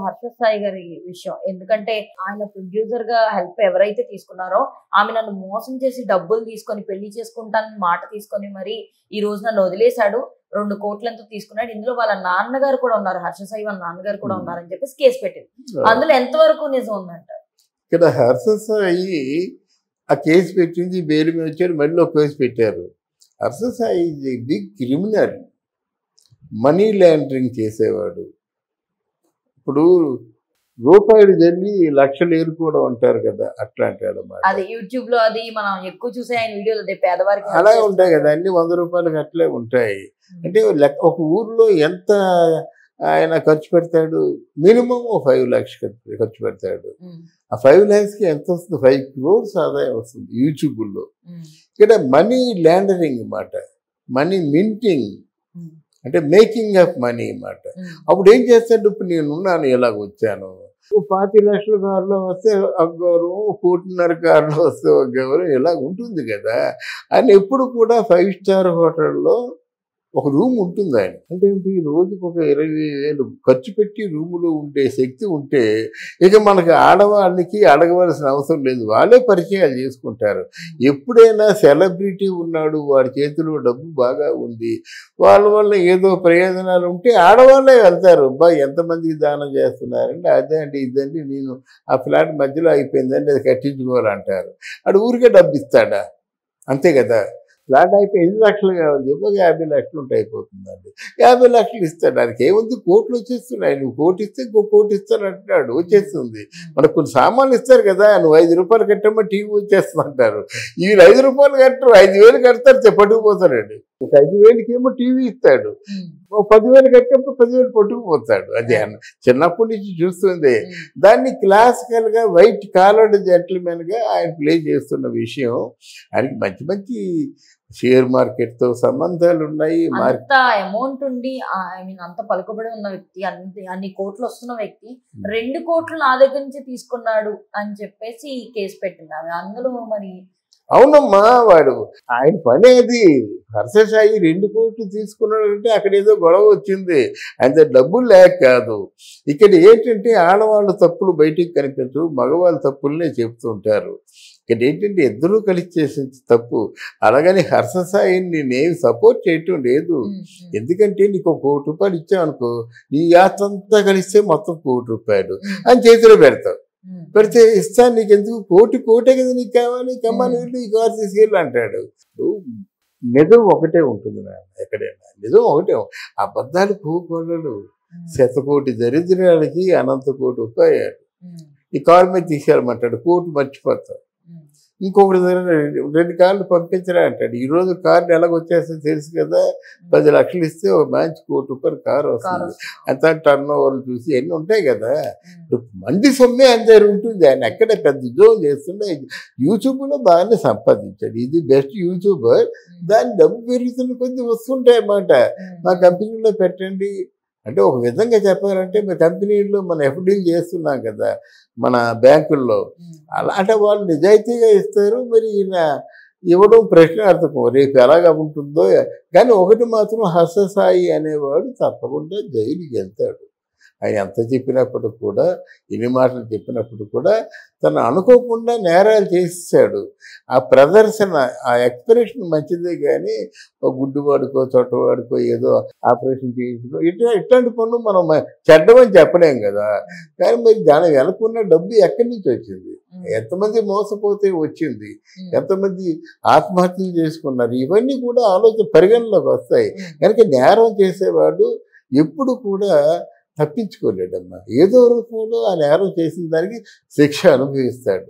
హర్ష సాయి గారి విషయం. ఎందుకంటే ఆయన ప్రొడ్యూసర్ గా హెల్ప్ ఎవరైతే తీసుకున్నారో ఆమె నన్ను మోసం చేసి డబ్బులు తీసుకొని పెళ్లి చేసుకుంటానని మాట తీసుకొని మరి ఈ రోజు నన్ను వదిలేశాడు. 2 కోట్లంతో తీసుకున్నాడు. ఇందులో వాళ్ళ నాన్నగారు కూడా ఉన్నారు. హర్ష సాయి వాళ్ళ నాన్నగారు కూడా ఉన్నారని చెప్పేసి కేసు పెట్టింది. అందులో ఎంతవరకు నిజం ఉందంటారు? ఇక్కడ హర్ష సాయి ఆ కేసు పెట్టింది, బెయిల్ మీద వచ్చారు, మళ్ళీ ఒక కేసు పెట్టారు. Harsha Sai is a big criminal, money laundering చేసేవాడు. ఇప్పుడు రూపాయలు జల్లి లక్షలు ఏరుకోవడం అంటారు కదా, అట్లాంటి అన్నమాట. అది యూట్యూబ్ లో అది మనం ఎక్కువ చూసే ఆయన వీడియోలు అదే పేదవారికి అలా ఉంటాయి కదా, అన్ని 100 రూపాయలకి అట్లే ఉంటాయి. అంటే ఒక ఊర్లో ఎంత ఆయన ఖర్చు పెడతాడు? మినిమం 5 లక్షలు ఖర్చు పెడతాడు. ఆ 5 lakhsకి ఎంత వస్తుంది? 5 crores ఆదాయం వస్తుంది యూట్యూబ్లో. ఇక్కడ మనీ లాండరింగ్ మాట, మనీ మింటింగ్ అంటే మేకింగ్ ఆఫ్ మనీ అన్నమాట. అప్పుడు ఏం చేస్తాడు? ఇప్పుడు నేనున్నాను, ఎలాగ వచ్చాను, 40 లక్షల కారులో వస్తే ఒక గౌరవం, 1.5 కోట్ల కారులో వస్తే ఒక గౌరవం, ఇలా ఉంటుంది కదా. ఆయన ఎప్పుడు కూడా 5 star హోటల్లో ఒక రూమ్ ఉంటుంది ఆయన. అంటే ఏంటి, రోజుకి ఒక 20,000 ఖర్చు పెట్టి రూములో ఉండే శక్తి ఉంటే ఇక మనకి ఆడవాళ్ళకి అడగవలసిన అవసరం లేదు, వాళ్ళే పరిచయాలు చేసుకుంటారు. ఎప్పుడైనా సెలబ్రిటీ ఉన్నాడు, వాడి చేతిలో డబ్బు బాగా ఉంది, వాళ్ళ వల్ల ఏదో ప్రయోజనాలు ఉంటే ఆడవాళ్ళే వెళ్తారు. ఎంతమందికి దానం చేస్తున్నారంటే అదే అండి, ఇదండి, నేను ఆ ఫ్లాట్ మధ్యలో అయిపోయిందండి, అది కట్టించుకోవాలంటారు. అడు ఊరికే డబ్బు ఇస్తాడా? అంతే కదా. ఫ్లాట్ అయిపోయి 5 లక్షలు కావాలి చెప్పి 50 లక్షలు ఉంటే అయిపోతుందండి. 50 లక్షలు ఇస్తాడు, దానికి ఏముంది, కోట్లు వచ్చేస్తున్నాయి. నువ్వు 1 కోటి ఇస్తే 1 కోటి ఇస్తాను అంటున్నాడు, వచ్చేస్తుంది. మనకు కొన్ని సామాన్లు ఇస్తారు కదా, నువ్వు 5 రూపాయలు కట్టమ్మా టీవీ వచ్చేస్తుంది అంటారు. వీళ్ళు 5 రూపాయలు కట్టరు, 5,000 కడతారు, పట్టుకుపోతాడండి. ఒక 5,000కి ఏమో టీవీ ఇస్తాడు, 10,000 కట్టినప్పుడు 10,000 పట్టుకుపోతాడు. అది చిన్నప్పటి నుంచి చూస్తుంది. దాన్ని క్లాసికల్ గా వైట్ కాలర్డ్ జెంటిల్మెన్ గా ఆయన ప్లే చేస్తున్న విషయం. ఆయనకి మంచి మంచి షేర్ మార్కెట్ తో సంబంధాలు ఉన్నాయి. అంత అమౌంట్ ఉండి అంత పలుకుబడి ఉన్న వ్యక్తి, అన్ని కోట్లు వస్తున్న వ్యక్తి 2 కోట్లు నా దగ్గర నుంచి తీసుకున్నాడు అని చెప్పేసి కేసు పెట్టింది ఆమె. అందులో మరి అవునమ్మా, వాడు ఆయన పని అది. హర్ష సాయి 2 కోట్లు తీసుకున్నాడంటే అక్కడ ఏదో గొడవ వచ్చింది, అంత డబ్బులు లేక కాదు. ఇక్కడ ఏంటంటే ఆడవాళ్ళ తప్పులు బయటికి కనిపించవు, మగవాళ్ళ తప్పులనే చెప్తూ ఉంటారు. ఇక్కడ ఏంటంటే ఇద్దరూ కలిసి చేసే తప్పు. అలాగని హర్ష సాయిని నేనేమి సపోర్ట్ చేయటం లేదు. ఎందుకంటే నీకు 1 కోటి రూపాయలు ఇచ్చావనుకో, నీ యాత్ర అంతా కలిస్తే మొత్తం 1 కోటి రూపాయలు అని చేతిలో పెడతావు. పెడితే ఇస్తాను, నీకు ఎందుకు, కోటే కదా నీకు కావాలి, కమ్మాని వెళ్ళి ఈ కారు తీసుకెళ్ళి అంటాడు. నిజం ఒకటే ఉంటుంది నాన్న, ఎక్కడైనా నిజం ఒకటే. అబద్ధాలు పూకోళ్ళు. 100 కోటి దరిద్రాలకి అనంత కోటి ఉపాయాలు. ఈ కారు మీద తీసుకెళ్ళమంటాడు, 1 కోటి మర్చిపోతావు. ఇంకొకటి 2 కార్లు పంపించరా అంటాడు. ఈరోజు కార్లు ఎలాగొచ్చేస్తుంది తెలుసు కదా, 10 లక్షలు ఇస్తే ఒక మంచి 1 కోటి రూపాయలు కారు వస్తుంది. అంత టర్న్ ఓవర్లు చూసి ఎన్ని ఉంటాయి కదా. మంది సొమ్మే అందరు ఉంటుంది. ఆయన ఎక్కడ పెద్ద ఉద్యోగం చేస్తుండే, యూట్యూబ్లో బాగానే సంపాదించాడు. ఇది బెస్ట్ యూట్యూబర్. దాని డబ్బు పెరుగుతున్న కొద్ది వస్తుంటాయి అన్నమాట. మా కంపెనీలో పెట్టండి అంటే, ఒక విధంగా చెప్పాలంటే మా కంపెనీల్లో మన ఎఫ్డీలు చేస్తున్నాం కదా మన బ్యాంకుల్లో, అలాంటి వాళ్ళు నిజాయితీగా ఇస్తారు. మరి ఈయన ఇవ్వడం ప్రశ్నార్థకం, రేపు ఎలాగా ఉంటుందో. కానీ ఒకటి మాత్రం, హర్ష సాయి అనేవాడు తప్పకుండా జైలుకి వెళ్తాడు. ఆయన ఎంత చెప్పినప్పుడు కూడా, ఎన్ని మాటలు చెప్పినప్పుడు కూడా తను అనుకోకుండా నేరాలు చేసేసాడు. ఆ ప్రదర్శన, ఆ ఎక్స్ప్రెషన్ మంచిదే, కానీ ఒక గుడ్డువాడుకో చొట్టవాడుకో ఏదో ఆపరేషన్ చేయించడం, ఇట్లాంటి పనులు మనం చెడ్డమని చెప్పలేం కదా. కానీ మరి దాని వెనకున్న డబ్బు ఎక్కడి నుంచి వచ్చింది, ఎంతమంది మోసపోతే వచ్చింది, ఎంతమంది ఆత్మహత్యలు చేసుకున్నారు, ఇవన్నీ కూడా ఆలోచన పరిగణలోకి వస్తాయి. కనుక నేరం చేసేవాడు ఎప్పుడు కూడా తప్పించుకోలేడమ్మా. ఏదో రూపంలో ఆ నేరం చేసిన దానికి శిక్ష అనుభవిస్తాడు.